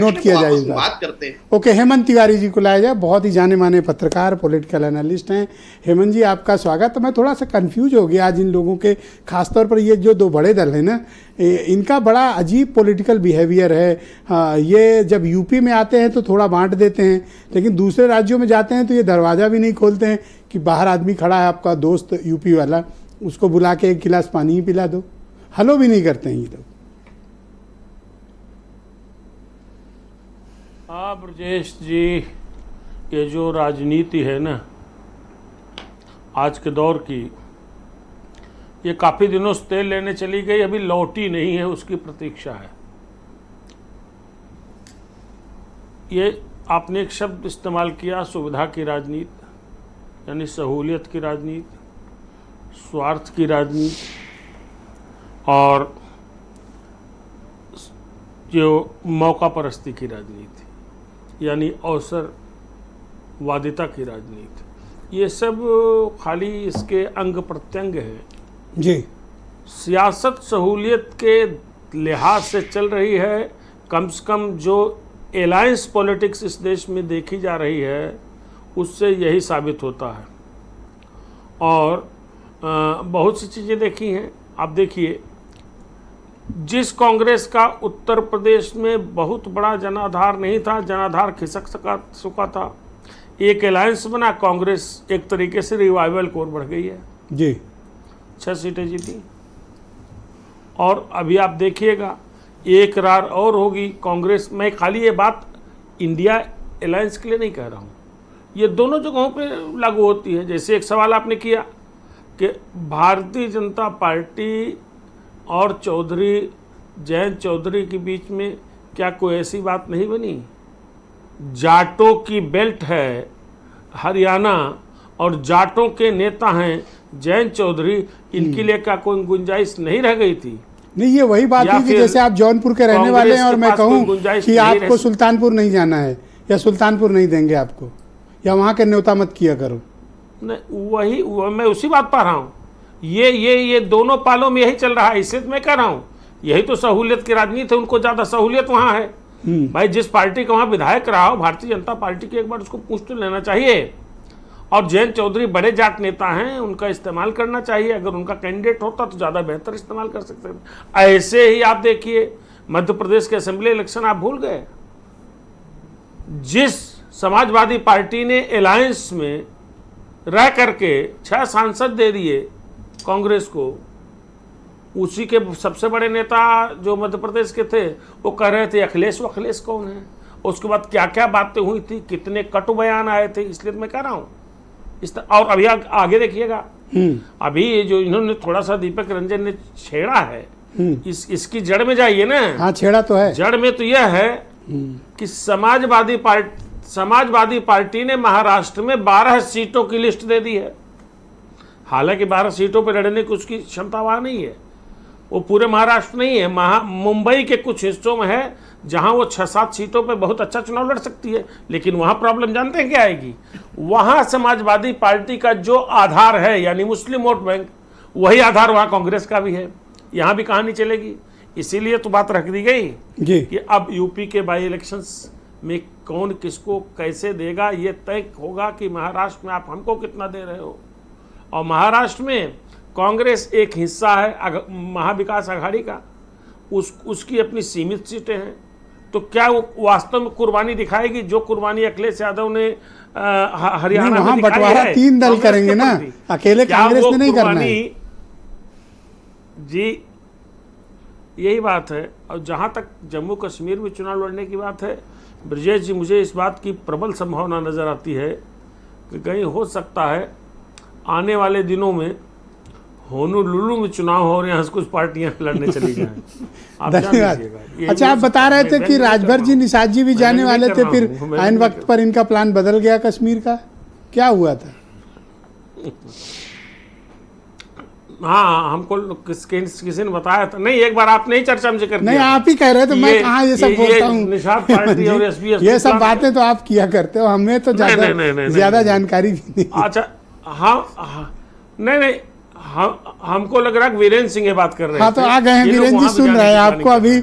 Note किया जाए, बात करते हैं। ओके, हेमंत तिवारी जी को लाया जाए, बहुत ही जाने माने पत्रकार, पॉलिटिकल एनालिस्ट हैं। हेमंत जी, आपका स्वागत। मैं थोड़ा सा कंफ्यूज हो गया आज इन लोगों के, खासतौर पर ये जो दो बड़े दल हैं ना, इनका बड़ा अजीब पॉलिटिकल बिहेवियर है। ये जब यूपी में आते हैं तो थोड़ा बांट देते हैं, लेकिन दूसरे राज्यों में जाते हैं तो ये दरवाज़ा भी नहीं खोलते हैं कि बाहर आदमी खड़ा है आपका दोस्त यूपी वाला, उसको बुला के एक गिलास पानी ही पिला दो। हलो भी नहीं करते हैं ये लोग। हाँ ब्रजेश जी, ये जो राजनीति है ना आज के दौर की, ये काफ़ी दिनों से तेल लेने चली गई, अभी लौटी नहीं है, उसकी प्रतीक्षा है। ये आपने एक शब्द इस्तेमाल किया, सुविधा की राजनीति, यानी सहूलियत की राजनीति, स्वार्थ की राजनीति, और जो मौका परस्ती की राजनीति, यानी अवसरवादिता की राजनीति, ये सब खाली इसके अंग प्रत्यंग हैं जी। सियासत सहूलियत के लिहाज से चल रही है। कम से कम जो एलायंस पॉलिटिक्स इस देश में देखी जा रही है उससे यही साबित होता है। और बहुत सी चीज़ें देखी हैं। आप देखिए, जिस कांग्रेस का उत्तर प्रदेश में बहुत बड़ा जनाधार नहीं था, जनाधार खिसक चुका था, एक अलायंस बना, कांग्रेस एक तरीके से रिवाइवल कोर बढ़ गई है जी, 6 सीटें जीती। और अभी आप देखिएगा एक रार और होगी कांग्रेस। मैं खाली ये बात इंडिया अलायंस के लिए नहीं कह रहा हूँ, ये दोनों जगहों पे लागू होती है। जैसे एक सवाल आपने किया कि भारतीय जनता पार्टी और जयंत चौधरी के बीच में क्या कोई ऐसी बात नहीं बनी? जाटों की बेल्ट है हरियाणा और जाटों के नेता हैं जयंत चौधरी, इनके लिए क्या कोई गुंजाइश नहीं रह गई थी? नहीं, ये वही बात है कि जैसे आप जौनपुर के रहने वाले हैं और मैं कहूँ कि आपको सुल्तानपुर नहीं जाना है या सुल्तानपुर नहीं देंगे आपको, या वहाँ के न्योता मत किया करो। नहीं, मैं उसी बात पर रहा हूँ। ये दोनों पालों में यही चल रहा है, इसलिए मैं कह रहा हूँ यही तो सहूलियत की राजनीति है। उनको ज़्यादा सहूलियत वहाँ है। भाई, जिस पार्टी का वहाँ विधायक रहा हो, भारतीय जनता पार्टी के, एक बार उसको पूछ तो लेना चाहिए। और जयंत चौधरी बड़े जाट नेता हैं, उनका इस्तेमाल करना चाहिए। अगर उनका कैंडिडेट होता तो ज़्यादा बेहतर इस्तेमाल कर सकते हैं। ऐसे ही आप देखिए मध्य प्रदेश के असेंबली इलेक्शन आप भूल गए, जिस समाजवादी पार्टी ने अलायंस में रह करके 6 सांसद दे दिए कांग्रेस को, उसी के सबसे बड़े नेता जो मध्य प्रदेश के थे वो कह रहे थे अखिलेश कौन है। उसके बाद क्या क्या बातें हुई थी, कितने कटु बयान आए थे। इसलिए मैं कह रहा हूँ और अभी आगे देखिएगा, अभी जो इन्होंने थोड़ा सा दीपक रंजन ने छेड़ा है, इसकी जड़ में जाइए ना। हाँ, छेड़ा तो है। जड़ में तो यह है कि समाजवादी पार्टी ने महाराष्ट्र में 12 सीटों की लिस्ट दे दी है। हालांकि 12 सीटों पर लड़ने की उसकी क्षमता वहाँ नहीं है, वो पूरे महाराष्ट्र नहीं है, मुंबई के कुछ हिस्सों में है जहाँ वो 6-7 सीटों पे बहुत अच्छा चुनाव लड़ सकती है। लेकिन वहाँ प्रॉब्लम जानते हैं क्या आएगी? वहाँ समाजवादी पार्टी का जो आधार है, यानी मुस्लिम वोट बैंक, वही आधार वहाँ कांग्रेस का भी है। यहाँ भी कहानी चलेगी। इसीलिए तो बात रख दी गई कि अब यूपी के बाई इलेक्शंस में कौन किसको कैसे देगा, ये तय होगा कि महाराष्ट्र में आप हमको कितना दे रहे हो। और महाराष्ट्र में कांग्रेस एक हिस्सा है महाविकास आघाड़ी का, उसकी अपनी सीमित सीटें हैं। तो क्या वो वास्तव में कुर्बानी दिखाएगी जो कुर्बानी अखिलेश यादव ने हरियाणा में दिखाई बंटवारा है? 3 दल करेंगे ना, अकेले कांग्रेस ने नहीं करना है। जी, यही बात है। और जहाँ तक जम्मू कश्मीर में चुनाव लड़ने की बात है, ब्रजेश जी, मुझे इस बात की प्रबल संभावना नज़र आती है कि कहीं हो सकता है आने वाले दिनों में होनोलुलु में चुनाव हो रहे हैं, कुछ पार्टियां लड़ने चली जाएं। धन्यवाद। अच्छा, आप बता रहे थे कि राजभर जी, निषाद जी भी जाने वाले थे, फिर ऐन वक्त पर इनका प्लान बदल गया कश्मीर का, क्या हुआ था? हाँ, हमको किसी ने बताया था। नहीं, एक बार आपने ही चर्चा में जिक्र किया। नहीं, आप ही कह रहे थे, मैं कहाँ ये सब बोलता हूँ। निषाद पार्टी और एसपीएस, ये सब बातें तो आप किया करते हो, हमें तो ज्यादा जानकारी भी नहीं। अच्छा, हाँ, नहीं, हमको लग रहा है वीरेंद्र सिंह ये बात कर रहे हैं। हाँ, तो आ गए हैं वीरेंद्र जी, सुन रहे हैं आपको अभी।